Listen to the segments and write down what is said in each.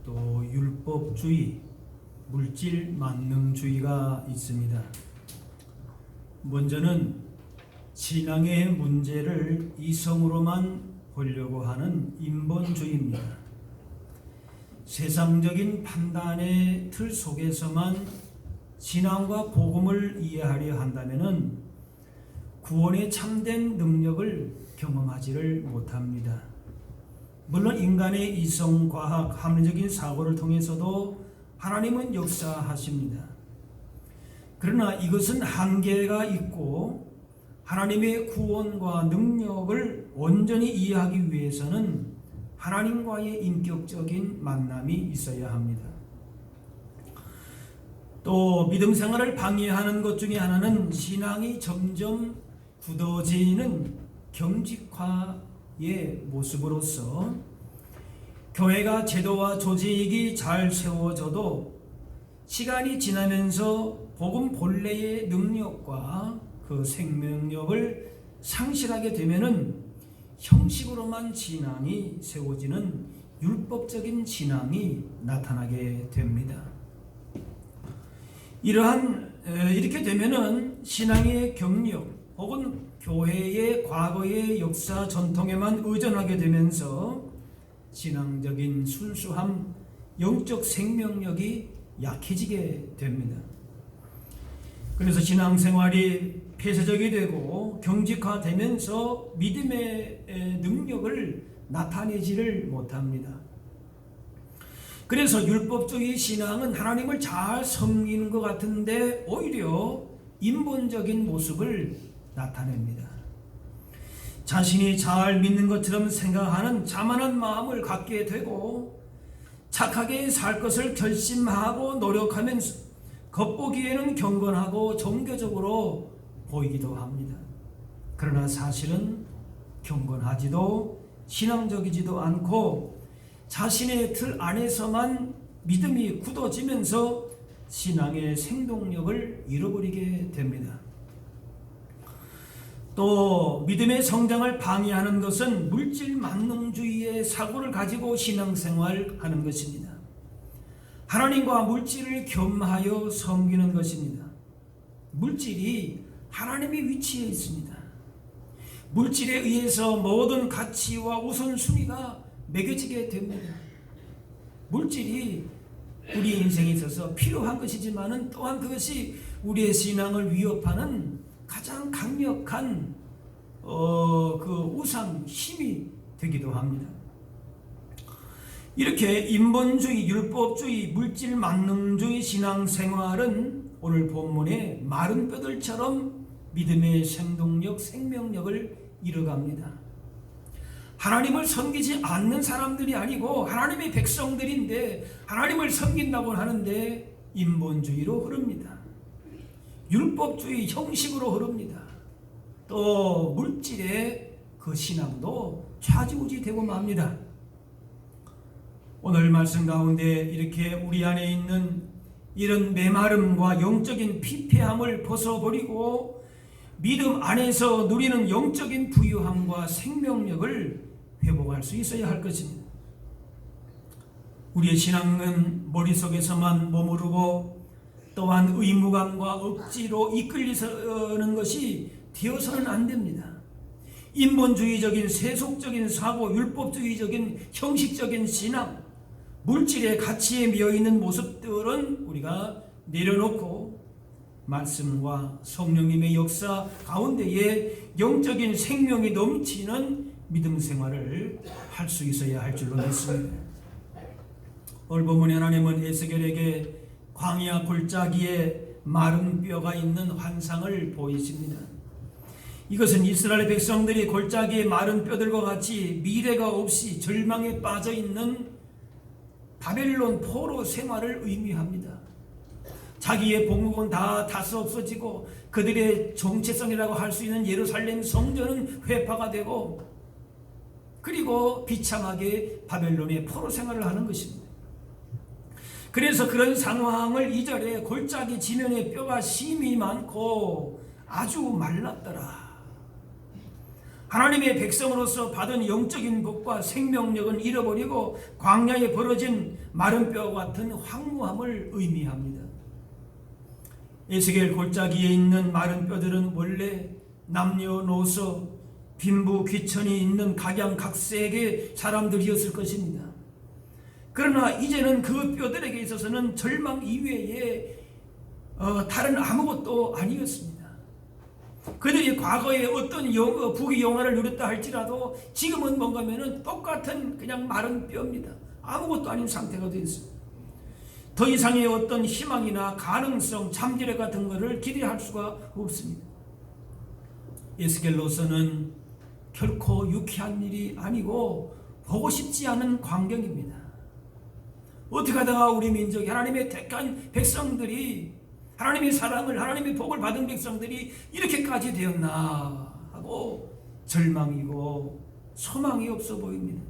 또 율법주의, 물질 만능주의가 있습니다. 먼저는 신앙의 문제를 이성으로만 보려고 하는 인본주의입니다. 세상적인 판단의 틀 속에서만 신앙과 복음을 이해하려 한다면 구원의 참된 능력을 경험하지를 못합니다. 물론 인간의 이성, 과학, 합리적인 사고를 통해서도 하나님은 역사하십니다. 그러나 이것은 한계가 있고 하나님의 구원과 능력을 온전히 이해하기 위해서는 하나님과의 인격적인 만남이 있어야 합니다. 또 믿음 생활을 방해하는 것 중에 하나는 신앙이 점점 굳어지는 경직화의 모습으로서 교회가 제도와 조직이 잘 세워져도 시간이 지나면서 복음 본래의 능력과 그 생명력을 상실하게 되면은 형식으로만 신앙이 세워지는 율법적인 신앙이 나타나게 됩니다. 이렇게 되면은 신앙의 경력 혹은 교회의 과거의 역사 전통에만 의존하게 되면서 신앙적인 순수함, 영적 생명력이 약해지게 됩니다. 그래서 신앙생활이 폐쇄적이 되고 경직화되면서 믿음의 능력을 나타내지를 못합니다. 그래서 율법주의 신앙은 하나님을 잘 섬기는 것 같은데 오히려 인본적인 모습을 나타냅니다. 자신이 잘 믿는 것처럼 생각하는 자만한 마음을 갖게 되고 착하게 살 것을 결심하고 노력하면서 겉보기에는 경건하고 종교적으로 보이기도 합니다. 그러나 사실은 경건하지도 신앙적이지도 않고 자신의 틀 안에서만 믿음이 굳어지면서 신앙의 생동력을 잃어버리게 됩니다. 또 믿음의 성장을 방해하는 것은 물질 만능주의의 사고를 가지고 신앙생활하는 것입니다. 하나님과 물질을 겸하여 섬기는 것입니다. 물질이 하나님의 위치에 있습니다. 물질에 의해서 모든 가치와 우선순위가 매겨지게 됩니다. 물질이 우리 인생에 있어서 필요한 것이지만 또한 그것이 우리의 신앙을 위협하는 가장 강력한 그 우상 힘이 되기도 합니다. 이렇게 인본주의, 율법주의, 물질 만능주의 신앙생활은 오늘 본문의 마른 뼈들처럼 믿음의 생동력, 생명력을 잃어갑니다. 하나님을 섬기지 않는 사람들이 아니고 하나님의 백성들인데 하나님을 섬긴다고 하는데 인본주의로 흐릅니다. 율법주의 형식으로 흐릅니다. 또 물질의 그 신앙도 좌지우지되고 맙니다. 오늘 말씀 가운데 이렇게 우리 안에 있는 이런 메마름과 영적인 피폐함을 벗어버리고 믿음 안에서 누리는 영적인 부유함과 생명력을 회복할 수 있어야 할 것입니다. 우리의 신앙은 머릿속에서만 머무르고 또한 의무감과 억지로 이끌리는 것이 되어서는 안 됩니다. 인본주의적인 세속적인 사고, 율법주의적인 형식적인 신앙, 물질의 가치에 미어있는 모습들은 우리가 내려놓고 말씀과 성령님의 역사 가운데에 영적인 생명이 넘치는 믿음 생활을 할 수 있어야 할 줄로 믿습니다. 오늘 본문에 하나님은 에스겔에게 광야 골짜기에 마른 뼈가 있는 환상을 보이십니다. 이것은 이스라엘 백성들이 골짜기의 마른 뼈들과 같이 미래가 없이 절망에 빠져 있는 바벨론 포로 생활을 의미합니다. 자기의 복목은 다 다스 없어지고 그들의 정체성이라고 할 수 있는 예루살렘 성전은 회파가 되고 그리고 비참하게 바벨론의 포로 생활을 하는 것입니다. 그래서 그런 상황을 2절에 골짜기 지면에 뼈가 심이 많고 아주 말랐더라. 하나님의 백성으로서 받은 영적인 복과 생명력은 잃어버리고 광야에 벌어진 마른 뼈와 같은 황무함을 의미합니다. 에스겔 골짜기에 있는 마른 뼈들은 원래 남녀노소, 빈부 귀천이 있는 각양각색의 사람들이었을 것입니다. 그러나 이제는 그 뼈들에게 있어서는 절망 이외에 다른 아무것도 아니었습니다. 그들이 과거에 어떤 부귀영화를 누렸다 할지라도 지금은 뭔가면은 똑같은 그냥 마른 뼈입니다. 아무것도 아닌 상태가 되어 있습니다. 더 이상의 어떤 희망이나 가능성, 잠재력 같은 것을 기대할 수가 없습니다. 에스겔로서는 결코 유쾌한 일이 아니고 보고 싶지 않은 광경입니다. 어떻게 하다가 우리 민족이, 하나님의 택한 백성들이, 하나님의 사랑을, 하나님의 복을 받은 백성들이 이렇게까지 되었나 하고 절망이고 소망이 없어 보입니다.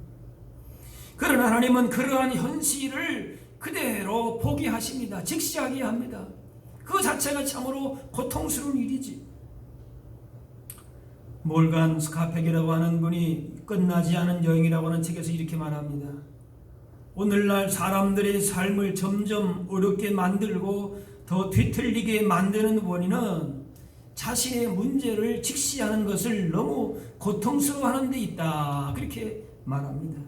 그러나 하나님은 그러한 현실을 그대로 포기하십니다. 직시하게 합니다. 그 자체가 참으로 고통스러운 일이지. 몰간 스카펙이라고 하는 분이 끝나지 않은 여행이라고 하는 책에서 이렇게 말합니다. 오늘날 사람들의 삶을 점점 어렵게 만들고 더 뒤틀리게 만드는 원인은 자신의 문제를 직시하는 것을 너무 고통스러워하는 데 있다. 그렇게 말합니다.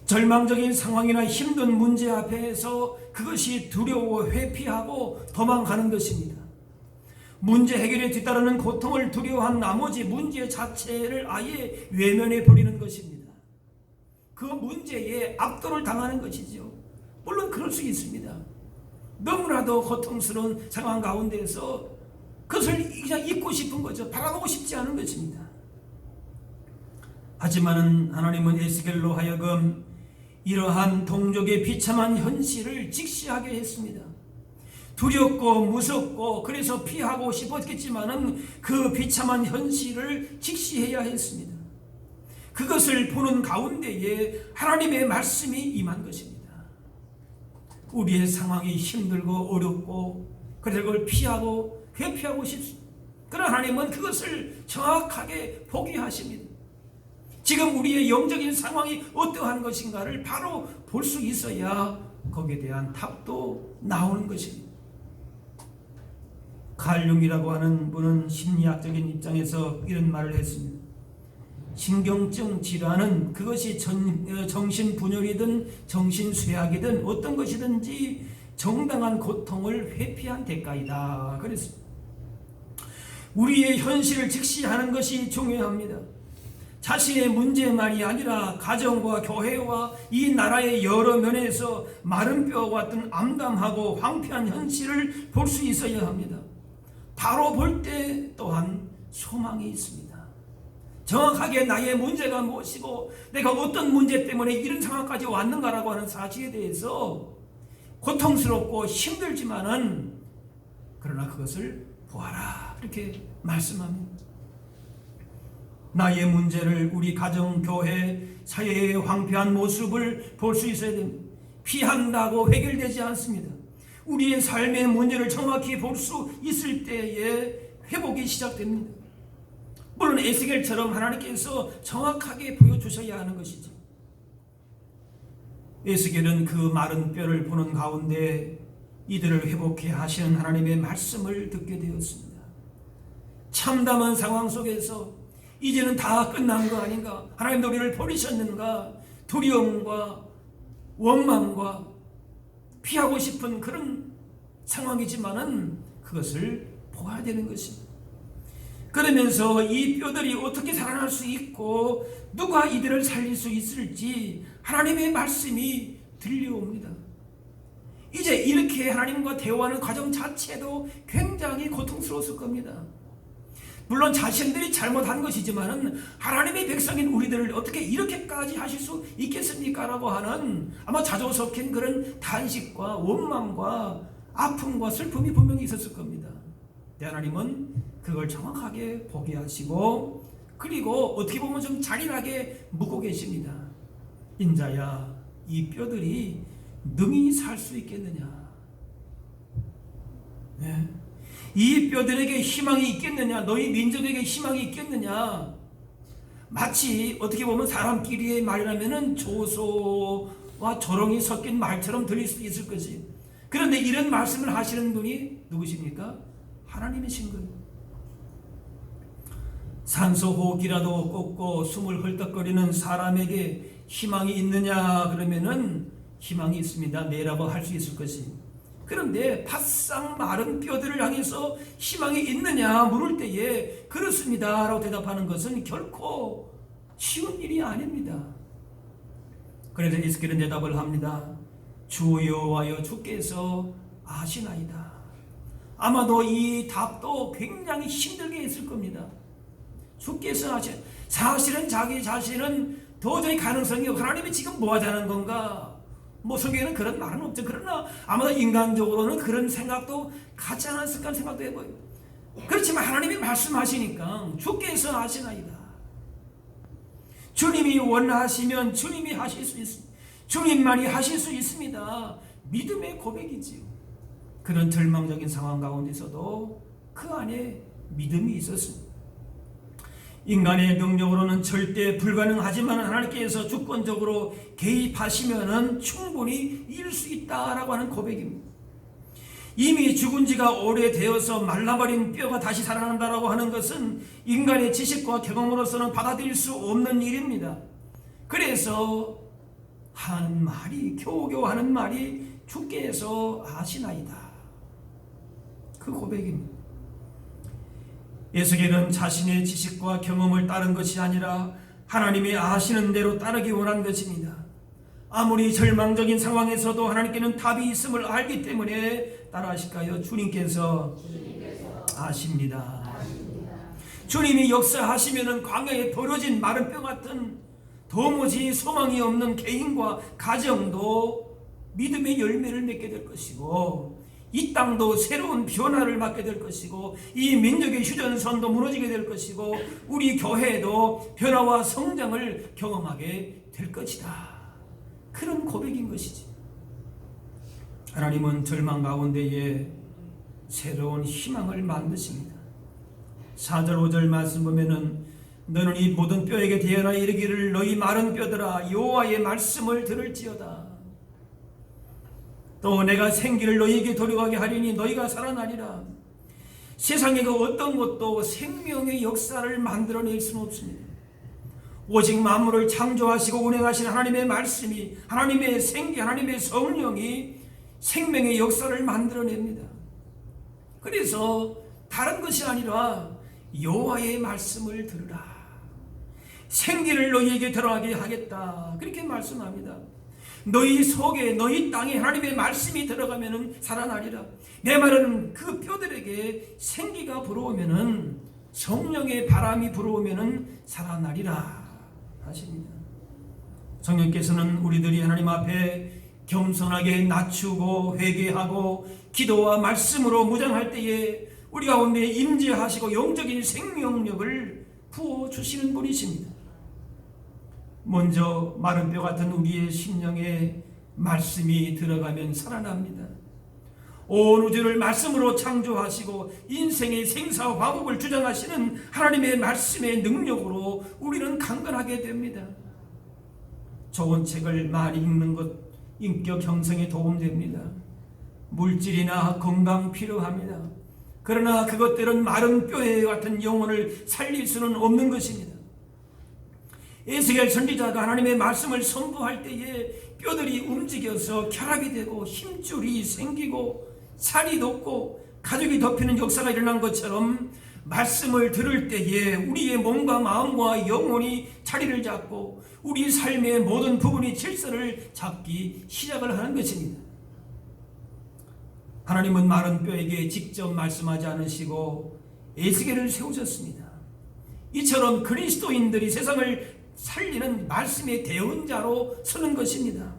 절망적인 상황이나 힘든 문제 앞에서 그것이 두려워 회피하고 도망가는 것입니다. 문제 해결에 뒤따르는 고통을 두려워한 나머지 문제 자체를 아예 외면해 버리는 것입니다. 그 문제에 압도를 당하는 것이죠. 물론 그럴 수 있습니다. 너무나도 고통스러운 상황 가운데서 그것을 그냥 잊고 싶은 거죠. 바라보고 싶지 않은 것입니다. 하지만 하나님은 에스겔로 하여금 이러한 동족의 비참한 현실을 직시하게 했습니다. 두렵고 무섭고 그래서 피하고 싶었겠지만은 그 비참한 현실을 직시해야 했습니다. 그것을 보는 가운데에 하나님의 말씀이 임한 것입니다. 우리의 상황이 힘들고 어렵고 그래서 그걸 피하고 회피하고 싶습니다. 그러나 하나님은 그것을 정확하게 포기하십니다. 지금 우리의 영적인 상황이 어떠한 것인가를 바로 볼 수 있어야 거기에 대한 답도 나오는 것입니다. 칼 융이라고 하는 분은 심리학적인 입장에서 이런 말을 했습니다. 신경증 질환은 그것이 정신분열이든 정신쇠약이든 어떤 것이든지 정당한 고통을 회피한 대가이다. 그랬습니다. 우리의 현실을 직시하는 것이 중요합니다. 자신의 문제만이 아니라 가정과 교회와 이 나라의 여러 면에서 마른 뼈와 같은 암담하고 황폐한 현실을 볼 수 있어야 합니다. 바로 볼 때 또한 소망이 있습니다. 정확하게 나의 문제가 무엇이고 내가 어떤 문제 때문에 이런 상황까지 왔는가라고 하는 사실에 대해서 고통스럽고 힘들지만은 그러나 그것을 보아라 이렇게 말씀합니다. 나의 문제를 우리 가정, 교회, 사회의 황폐한 모습을 볼 수 있어야 됩니다. 피한다고 해결되지 않습니다. 우리의 삶의 문제를 정확히 볼 수 있을 때에 회복이 시작됩니다. 물론 에스겔처럼 하나님께서 정확하게 보여주셔야 하는 것이죠. 에스겔은 그 마른 뼈를 보는 가운데 이들을 회복해 하시는 하나님의 말씀을 듣게 되었습니다. 참담한 상황 속에서 이제는 다 끝난 거 아닌가? 하나님도 우리를 버리셨는가? 두려움과 원망과 피하고 싶은 그런 상황이지만은 그것을 보아야 되는 것입니다. 그러면서 이 뼈들이 어떻게 살아날 수 있고 누가 이들을 살릴 수 있을지 하나님의 말씀이 들려옵니다. 이제 이렇게 하나님과 대화하는 과정 자체도 굉장히 고통스러웠을 겁니다. 물론 자신들이 잘못한 것이지만은 하나님의 백성인 우리들을 어떻게 이렇게까지 하실 수 있겠습니까? 라고 하는 아마 자조 섞인 그런 탄식과 원망과 아픔과 슬픔이 분명히 있었을 겁니다. 하나님은 그걸 정확하게 보게 하시고 그리고 어떻게 보면 좀 잔인하게 묻고 계십니다. 인자야, 이 뼈들이 능히 살 수 있겠느냐? 네. 이 뼈들에게 희망이 있겠느냐? 너희 민족에게 희망이 있겠느냐? 마치 어떻게 보면 사람끼리의 말이라면은 조소와 조롱이 섞인 말처럼 들릴 수도 있을 거지. 그런데 이런 말씀을 하시는 분이 누구십니까? 하나님이신 거예요. 산소호흡기라도 꽂고 숨을 헐떡거리는 사람에게 희망이 있느냐 그러면은 희망이 있습니다. 네라고 할 수 있을 것이. 그런데 바싹 마른 뼈들을 향해서 희망이 있느냐 물을 때에 그렇습니다 라고 대답하는 것은 결코 쉬운 일이 아닙니다. 그래서 에스겔은 대답을 합니다. 주 여호와여 주께서 아시나이다. 아마도 이 답도 굉장히 힘들게 했을 겁니다. 주께서 아시. 사실은 자기 자신은 도저히 가능성이 없고 하나님이 지금 뭐 하자는 건가? 뭐 성경에는 그런 말은 없죠. 그러나 아마도 인간적으로는 그런 생각도 같지 않았을까 하는 생각도 해봐요. 그렇지만 하나님이 말씀하시니까 주께서 아시나이다. 주님이 원하시면 주님이 하실 수 있습니다. 주님만이 하실 수 있습니다. 믿음의 고백이지요. 그런 절망적인 상황 가운데서도 그 안에 믿음이 있었습니다. 인간의 능력으로는 절대 불가능하지만 하나님께서 주권적으로 개입하시면 충분히 이룰 수 있다라고 하는 고백입니다. 이미 죽은 지가 오래되어서 말라버린 뼈가 다시 살아난다라고 하는 것은 인간의 지식과 경험으로서는 받아들일 수 없는 일입니다. 그래서 하는 말이, 겨우겨우 하는 말이 주께서 아시나이다. 그 고백입니다. 에스겔은 자신의 지식과 경험을 따른 것이 아니라 하나님이 아시는 대로 따르기 원한 것입니다. 아무리 절망적인 상황에서도 하나님께는 답이 있음을 알기 때문에 따라하실까요? 주님께서 아십니다. 주님이 역사하시면 광야에 버려진 마른 뼈 같은 도무지 소망이 없는 개인과 가정도 믿음의 열매를 맺게 될 것이고, 이 땅도 새로운 변화를 맞게 될 것이고, 이 민족의 휴전선도 무너지게 될 것이고, 우리 교회도 변화와 성장을 경험하게 될 것이다. 그런 고백인 것이지. 하나님은 절망 가운데에 새로운 희망을 만드십니다. 4절 5절 말씀 보면은 너는 이 모든 뼈에게 대하여 이르기를 너희 마른 뼈들아 여호와의 말씀을 들을지어다. 또 내가 생기를 너희에게 도려가게 하리니 너희가 살아나리라. 세상의 그 어떤 것도 생명의 역사를 만들어낼 수는 없습니다. 오직 만물을 창조하시고 운행하신 하나님의 말씀이, 하나님의 생기, 하나님의 성령이 생명의 역사를 만들어냅니다. 그래서 다른 것이 아니라 여호와의 말씀을 들으라. 생기를 너희에게 들어가게 하겠다. 그렇게 말씀합니다. 너희 속에, 너희 땅에 하나님의 말씀이 들어가면 살아나리라. 내 말은 그 뼈들에게 생기가 불어오면, 성령의 바람이 불어오면 살아나리라 하십니다. 성령께서는 우리들이 하나님 앞에 겸손하게 낮추고 회개하고 기도와 말씀으로 무장할 때에 우리 가운데 임재하시고 영적인 생명력을 부어주시는 분이십니다. 먼저 마른 뼈 같은 우리의 심령에 말씀이 들어가면 살아납니다. 온 우주를 말씀으로 창조하시고 인생의 생사와 화복을 주장하시는 하나님의 말씀의 능력으로 우리는 강건하게 됩니다. 좋은 책을 많이 읽는 것 인격 형성에 도움됩니다. 물질이나 건강 필요합니다. 그러나 그것들은 마른 뼈에 같은 영혼을 살릴 수는 없는 것입니다. 에스겔 선지자가 하나님의 말씀을 선포할 때에 뼈들이 움직여서 결합이 되고 힘줄이 생기고 살이 돋고 가죽이 덮이는 역사가 일어난 것처럼 말씀을 들을 때에 우리의 몸과 마음과 영혼이 자리를 잡고 우리 삶의 모든 부분이 질서를 잡기 시작을 하는 것입니다. 하나님은 마른 뼈에게 직접 말씀하지 않으시고 에스겔을 세우셨습니다. 이처럼 그리스도인들이 세상을 살리는 말씀의 대언자로 서는 것입니다.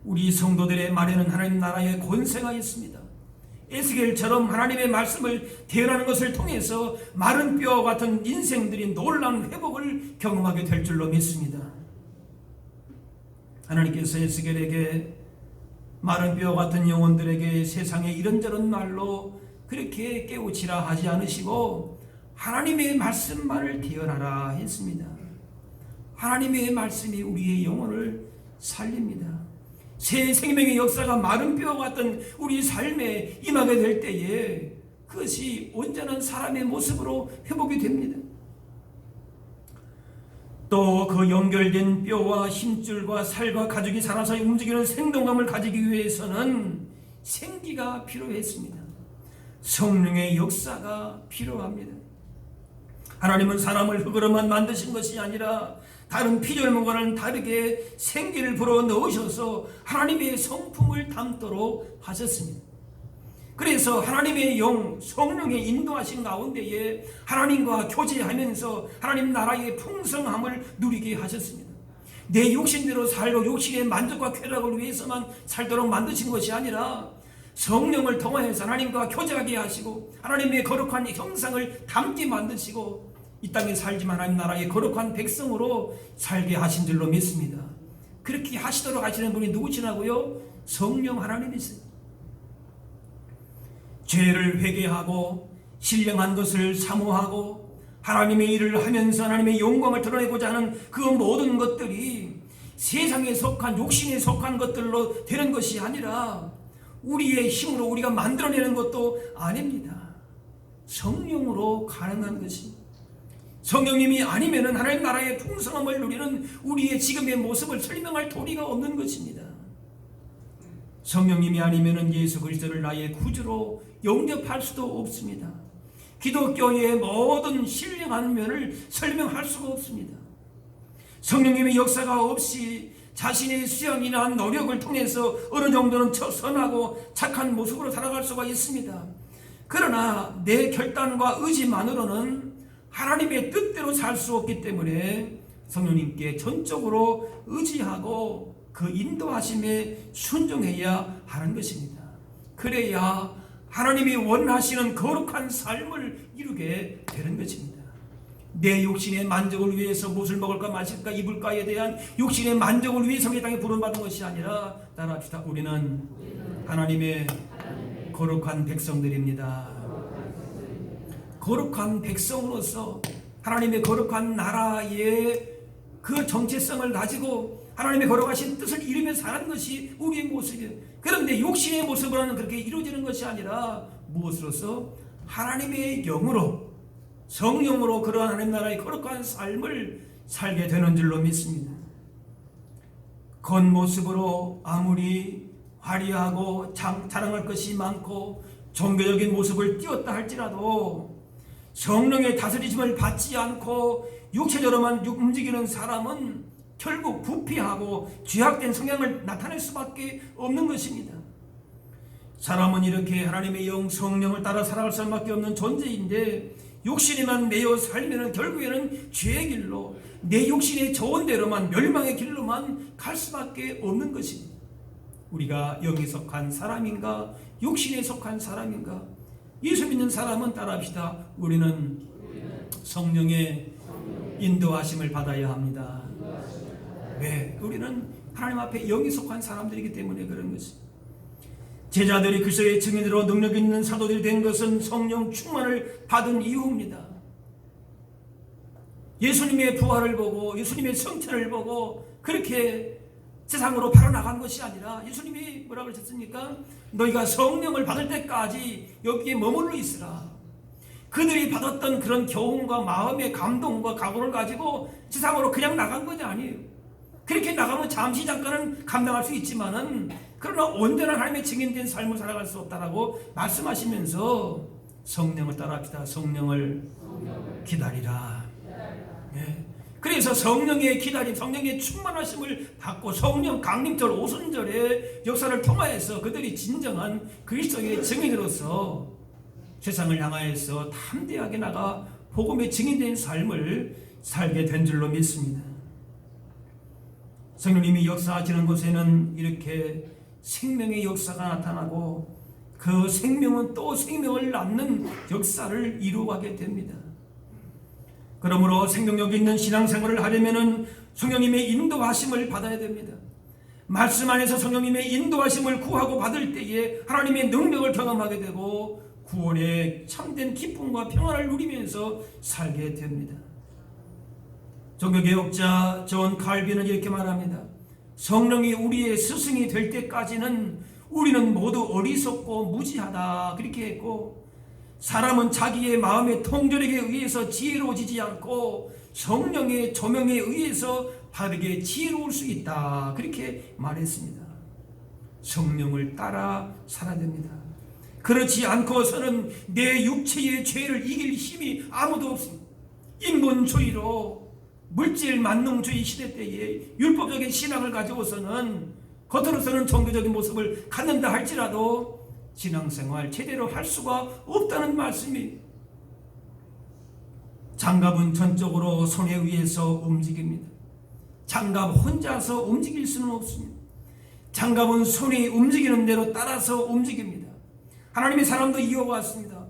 우리 성도들의 말에는 하나님 나라의 권세가 있습니다. 에스겔처럼 하나님의 말씀을 대언하는 것을 통해서 마른 뼈와 같은 인생들이 놀라운 회복을 경험하게 될 줄로 믿습니다. 하나님께서 에스겔에게 마른 뼈 같은 영혼들에게 세상의 이런저런 말로 그렇게 깨우치라 하지 않으시고 하나님의 말씀만을 대언하라 했습니다. 하나님의 말씀이 우리의 영혼을 살립니다. 새 생명의 역사가 마른 뼈와 같은 우리 삶에 임하게 될 때에 그것이 온전한 사람의 모습으로 회복이 됩니다. 또 그 연결된 뼈와 힘줄과 살과 가죽이 살아서 움직이는 생동감을 가지기 위해서는 생기가 필요했습니다. 성령의 역사가 필요합니다. 하나님은 사람을 흙으로만 만드신 것이 아니라 다른 피조물과는 다르게 생기를 불어 넣으셔서 하나님의 성품을 담도록 하셨습니다. 그래서 하나님의 영, 성령의 인도하신 가운데에 하나님과 교제하면서 하나님 나라의 풍성함을 누리게 하셨습니다. 내 욕심대로 살고 욕심의 만족과 쾌락을 위해서만 살도록 만드신 것이 아니라 성령을 통하여서 하나님과 교제하게 하시고 하나님의 거룩한 형상을 담게 만드시고 이 땅에 살지만 하나님 나라의 거룩한 백성으로 살게 하신 줄로 믿습니다. 그렇게 하시도록 하시는 분이 누구시라고요? 성령 하나님이세요. 죄를 회개하고 신령한 것을 사모하고 하나님의 일을 하면서 하나님의 영광을 드러내고자 하는 그 모든 것들이 세상에 속한 욕심에 속한 것들로 되는 것이 아니라 우리의 힘으로 우리가 만들어내는 것도 아닙니다. 성령으로 가능한 것이, 성령님이 아니면은 하나님 나라의 풍성함을 누리는 우리의 지금의 모습을 설명할 도리가 없는 것입니다. 성령님이 아니면은 예수 그리스도를 나의 구주로 영접할 수도 없습니다. 기독교의 모든 신령한 면을 설명할 수가 없습니다. 성령님의 역사가 없이 자신의 수양이나 노력을 통해서 어느 정도는 선하고 착한 모습으로 살아갈 수가 있습니다. 그러나 내 결단과 의지만으로는 하나님의 뜻대로 살 수 없기 때문에 성령님께 전적으로 의지하고 그 인도하심에 순종해야 하는 것입니다. 그래야 하나님이 원하시는 거룩한 삶을 이루게 되는 것입니다. 내 욕심의 만족을 위해서 무엇을 먹을까 마실까 입을까에 대한 욕심의 만족을 위해서 이 땅에 부름받은 것이 아니라 따라합시다. 우리는 하나님의 거룩한 백성들입니다. 거룩한 백성으로서 하나님의 거룩한 나라의 그 정체성을 가지고 하나님의 거룩하신 뜻을 이루며 사는 것이 우리의 모습이에요. 그런데 욕심의 모습으로는 그렇게 이루어지는 것이 아니라 무엇으로서? 하나님의 영으로, 성령으로 그러한 하나님 나라의 거룩한 삶을 살게 되는 줄로 믿습니다. 겉모습으로 아무리 화려하고 자랑할 것이 많고 종교적인 모습을 띄웠다 할지라도 성령의 다스리심을 받지 않고 육체적으로만 움직이는 사람은 결국 부패하고 죄악된 성향을 나타낼 수밖에 없는 것입니다. 사람은 이렇게 하나님의 영 성령을 따라 살아갈 수밖에 없는 존재인데 욕심에만 매여 살면 결국에는 죄의 길로 내 욕심의 좋은 대로만 멸망의 길로만 갈 수밖에 없는 것입니다. 우리가 영에 속한 사람인가 욕심에 속한 사람인가? 예수 믿는 사람은 따라합시다. 우리는 성령의 인도하심을 받아야 합니다. 왜? 우리는 하나님 앞에 영에 속한 사람들이기 때문에 그런 것입니다. 제자들이 그리스도의 증인으로 능력 있는 사도들이 된 것은 성령 충만을 받은 이유입니다. 예수님의 부활을 보고 예수님의 성천을 보고 그렇게 세상으로 바로 나간 것이 아니라 예수님이 뭐라고 하셨습니까? 너희가 성령을 받을 때까지 여기에 머물러 있으라. 그들이 받았던 그런 교훈과 마음의 감동과 각오를 가지고 세상으로 그냥 나간 것이 아니에요. 그렇게 나가면 잠시 잠깐은 감당할 수 있지만은 그러나 온전한 하나님의 증인된 삶을 살아갈 수 없다라고 말씀하시면서 성령을 따라합시다. 성령을 기다리라. 네. 그래서 성령의 기다림, 성령의 충만하심을 받고 성령 강림절 오순절의 역사를 통하여서 그들이 진정한 그리스도의 증인으로서 세상을 향하여서 담대하게 나가 복음의 증인된 삶을 살게 된 줄로 믿습니다. 성령님이 역사하시는 곳에는 이렇게 생명의 역사가 나타나고 그 생명은 또 생명을 낳는 역사를 이루어가게 됩니다. 그러므로 생명력 있는 신앙생활을 하려면 성령님의 인도하심을 받아야 됩니다. 말씀 안에서 성령님의 인도하심을 구하고 받을 때에 하나님의 능력을 경험하게 되고 구원의 참된 기쁨과 평안을 누리면서 살게 됩니다. 종교개혁자 존 칼빈은 이렇게 말합니다. 성령이 우리의 스승이 될 때까지는 우리는 모두 어리석고 무지하다 그렇게 했고, 사람은 자기의 마음의 통절에게 의해서 지혜로워지지 않고 성령의 조명에 의해서 바르게 지혜로울 수 있다 그렇게 말했습니다. 성령을 따라 살아야 됩니다. 그렇지 않고서는 내 육체의 죄를 이길 힘이 아무도 없습니다. 인본주의로 물질 만능주의 시대 때에 율법적인 신앙을 가지고서는 겉으로서는 종교적인 모습을 갖는다 할지라도 신앙생활 제대로 할 수가 없다는 말씀이. 장갑은 전적으로 손에 의해서 움직입니다. 장갑 혼자서 움직일 수는 없습니다. 장갑은 손이 움직이는 대로 따라서 움직입니다. 하나님의 사람도 이어왔습니다.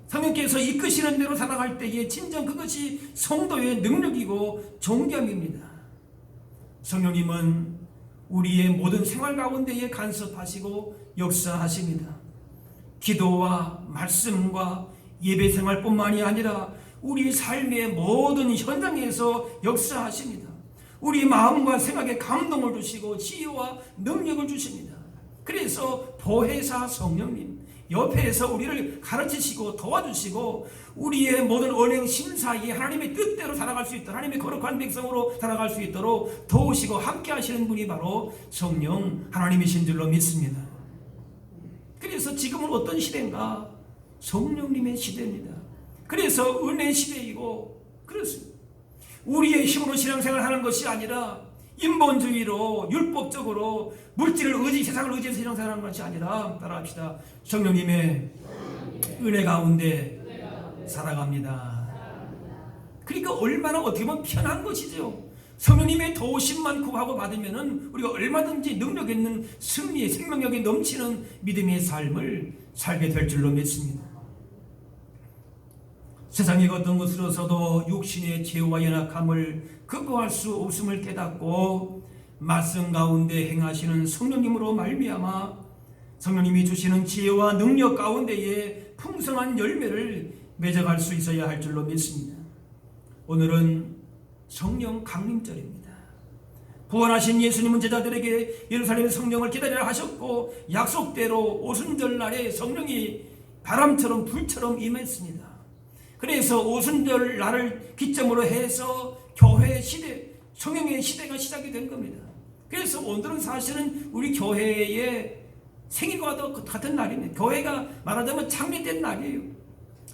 성령께서 이끄시는 대로 살아갈 때에 진정 그것이 성도의 능력이고 존경입니다. 성령님은 우리의 모든 생활 가운데에 간섭하시고 역사하십니다. 기도와 말씀과 예배 생활뿐만이 아니라 우리 삶의 모든 현장에서 역사하십니다. 우리 마음과 생각에 감동을 주시고 지혜와 능력을 주십니다. 그래서 보혜사 성령님 옆에서 우리를 가르치시고 도와주시고 우리의 모든 언행 심사에 하나님의 뜻대로 살아갈 수 있도록, 하나님의 거룩한 백성으로 살아갈 수 있도록 도우시고 함께 하시는 분이 바로 성령 하나님이신 줄로 믿습니다. 그래서 지금은 어떤 시대인가? 성령님의 시대입니다. 그래서 은혜 시대이고 그렇습니다. 우리의 힘으로 신앙생활을 하는 것이 아니라 인본주의로 율법적으로 물질을 세상을 의지해서 신앙생활하는 것이 아니라 따라합시다. 성령님의 은혜 가운데 살아갑니다. 그러니까 얼마나 어떻게 보면 편한 것이죠. 성령님의 도우심만 구하고 받으면은 우리가 얼마든지 능력 있는 승리의 생명력이 넘치는 믿음의 삶을 살게 될 줄로 믿습니다. 세상의 어떤 것으로서도 육신의 죄와 연약함을 극복할 수 없음을 깨닫고 말씀 가운데 행하시는 성령님으로 말미암아 성령님이 주시는 지혜와 능력 가운데에 풍성한 열매를 맺어갈 수 있어야 할 줄로 믿습니다. 오늘은 성령 강림절입니다. 부활하신 예수님은 제자들에게 예루살렘 성령을 기다리라 하셨고 약속대로 오순절 날에 성령이 바람처럼 불처럼 임했습니다. 그래서 오순절 날을 기점으로 해서 교회 시대, 성령의 시대가 시작이 된 겁니다. 그래서 오늘은 사실은 우리 교회의 생일과도 같은 날입니다. 교회가 말하자면 창립된 날이에요.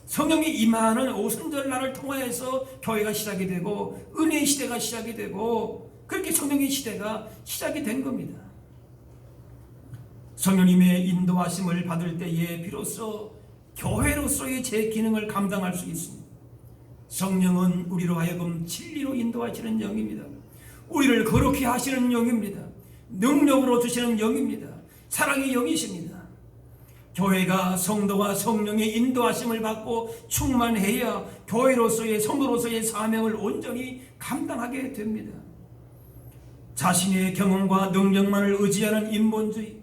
성령이 임하는 오순절 날을 통하여서 교회가 시작이 되고 은혜의 시대가 시작이 되고 그렇게 성령의 시대가 시작이 된 겁니다. 성령님의 인도하심을 받을 때에 비로소 교회로서의 제 기능을 감당할 수 있습니다. 성령은 우리로 하여금 진리로 인도하시는 영입니다. 우리를 거룩히 하시는 영입니다. 능력으로 주시는 영입니다. 사랑의 영이십니다. 교회가 성도와 성령의 인도하심을 받고 충만해야 교회로서의 성도로서의 사명을 온전히 감당하게 됩니다. 자신의 경험과 능력만을 의지하는 인본주의,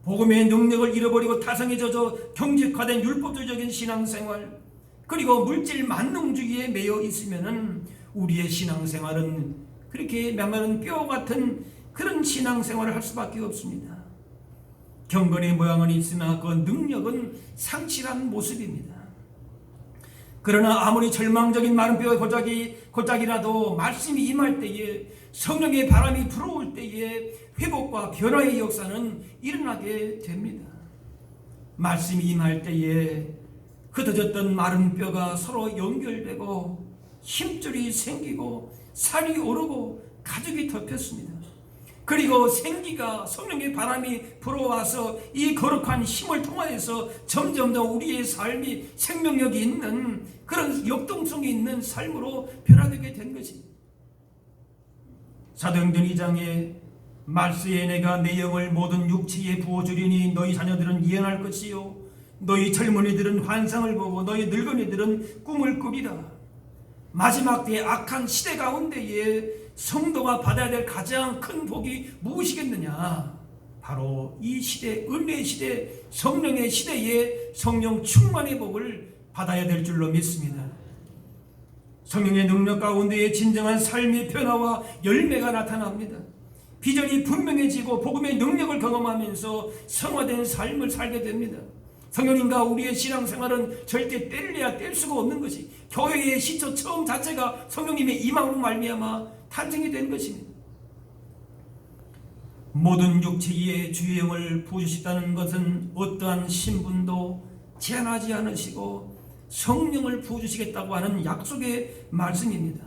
복음의 능력을 잃어버리고 타성에 젖어 경직화된 율법주의적인 신앙생활, 그리고 물질 만능주의에 매여 있으면은 우리의 신앙생활은 그렇게 메마른 뼈 같은 그런 신앙생활을 할 수밖에 없습니다. 경건의 모양은 있으나 그 능력은 상실한 모습입니다. 그러나 아무리 절망적인 마른 뼈의 골짜기라도 말씀이 임할 때에 성령의 바람이 불어올 때에 회복과 변화의 역사는 일어나게 됩니다. 말씀이 임할 때에 흩어졌던 마른 뼈가 서로 연결되고 힘줄이 생기고 살이 오르고 가죽이 덮였습니다. 그리고 생기가 성령의 바람이 불어와서 이 거룩한 힘을 통하여서 점점 더 우리의 삶이 생명력이 있는 그런 역동성이 있는 삶으로 변화되게 된 것입니다. 사도행전 2장에 말세에 내가 내 영을 모든 육체에 부어주리니 너희 자녀들은 예언할 것이요 너희 젊은이들은 환상을 보고 너희 늙은이들은 꿈을 꾸리라. 마지막 때의 악한 시대 가운데에 성도가 받아야 될 가장 큰 복이 무엇이겠느냐? 바로 이 시대, 은혜의 시대, 성령의 시대에 성령 충만의 복을 받아야 될 줄로 믿습니다. 성령의 능력 가운데에 진정한 삶의 변화와 열매가 나타납니다. 비전이 분명해지고 복음의 능력을 경험하면서 성화된 삶을 살게 됩니다. 성령님과 우리의 신앙생활은 절대 뗄래야 뗄 수가 없는 것이, 교회의 시초 처음 자체가 성령님의 임함으로 말미암아 탄생이 된 것입니다. 모든 육체의 주의 영을 부으시다는 것은 어떠한 신분도 제한하지 않으시고 성령을 부어주시겠다고 하는 약속의 말씀입니다.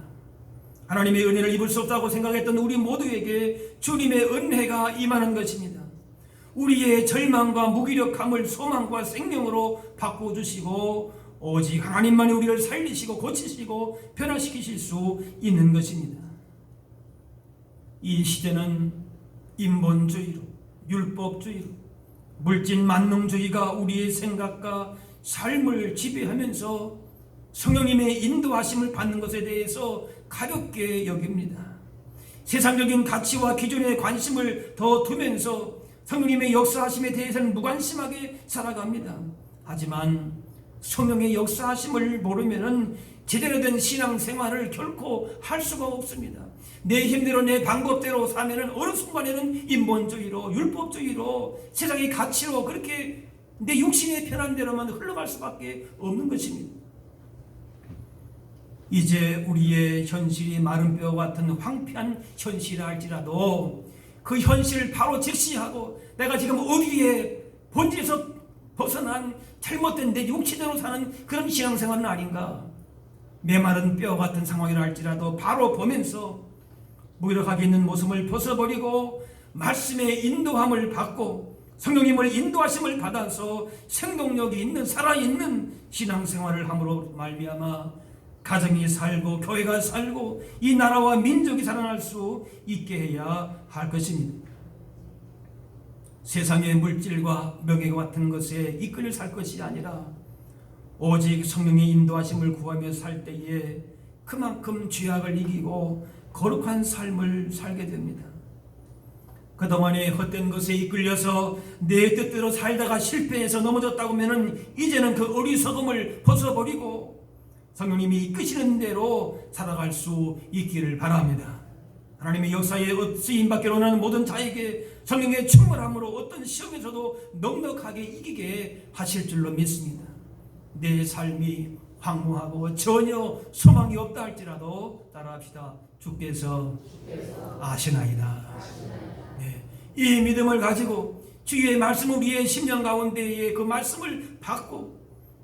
하나님의 은혜를 입을 수 없다고 생각했던 우리 모두에게 주님의 은혜가 임하는 것입니다. 우리의 절망과 무기력함을 소망과 생명으로 바꿔주시고 오직 하나님만이 우리를 살리시고 고치시고 변화시키실 수 있는 것입니다. 이 시대는 인본주의로, 율법주의로, 물질 만능주의가 우리의 생각과 삶을 지배하면서 성령님의 인도하심을 받는 것에 대해서 가볍게 여깁니다. 세상적인 가치와 기준에 관심을 더 두면서 성령님의 역사하심에 대해서는 무관심하게 살아갑니다. 하지만 성령의 역사하심을 모르면 제대로 된 신앙생활을 결코 할 수가 없습니다. 내 힘대로 내 방법대로 사면은 어느 순간에는 인본주의로, 율법주의로, 세상의 가치로 그렇게 내 육신의 편한 대로만 흘러갈 수밖에 없는 것입니다. 이제 우리의 현실이 마른 뼈와 같은 황폐한 현실이라 할지라도 그 현실을 바로 직시하고 내가 지금 어디에 본질에서 벗어난 잘못된 내 육체대로 사는 그런 신앙생활은 아닌가, 메마른 뼈 같은 상황이라 할지라도 바로 보면서 무기력하게 있는 모습을 벗어버리고 말씀의 인도함을 받고 성령님을 인도하심을 받아서 생동력이 있는 살아있는 신앙생활을 함으로 말미암아 가정이 살고 교회가 살고 이 나라와 민족이 살아날 수 있게 해야 할 것입니다. 세상의 물질과 명예와 같은 것에 이끌려 살 것이 아니라 오직 성령의 인도하심을 구하며 살 때에 그만큼 죄악을 이기고 거룩한 삶을 살게 됩니다. 그동안에 헛된 것에 이끌려서 내 뜻대로 살다가 실패해서 넘어졌다고 하면 이제는 그 어리석음을 벗어버리고 성령님이 이끄시는 대로 살아갈 수 있기를 바랍니다. 하나님의 역사에 쓰임받기로 하는 모든 자에게 성령의 충만함으로 어떤 시험에서도 넉넉하게 이기게 하실 줄로 믿습니다. 내 삶이 황무하고 전혀 소망이 없다 할지라도 따라합시다. 주께서 아시나이다. 네. 이 믿음을 가지고 주의 말씀을 우리의 심령 가운데에 그 말씀을 받고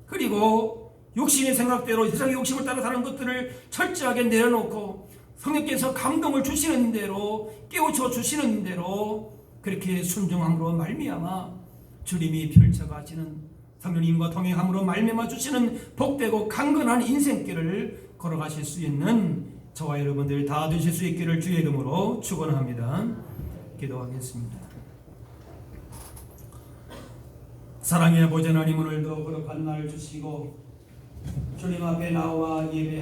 그리고 육신의 생각대로 세상의 욕심을 따라 사는 것들을 철저하게 내려놓고 성령께서 감동을 주시는 대로 깨우쳐 주시는 대로 그렇게 순종함으로 말미암아 주님이 펼쳐가시는 성령님과 동행함으로 말미암아 주시는 복되고 강건한 인생길을 걸어가실 수 있는 저와 여러분들 다 되실 수 있기를 주의 이름으로 축원합니다. 기도하겠습니다. 사랑의 아버지 하나님, 오늘도 거룩한 날 주시고 주님 앞에 나와 예배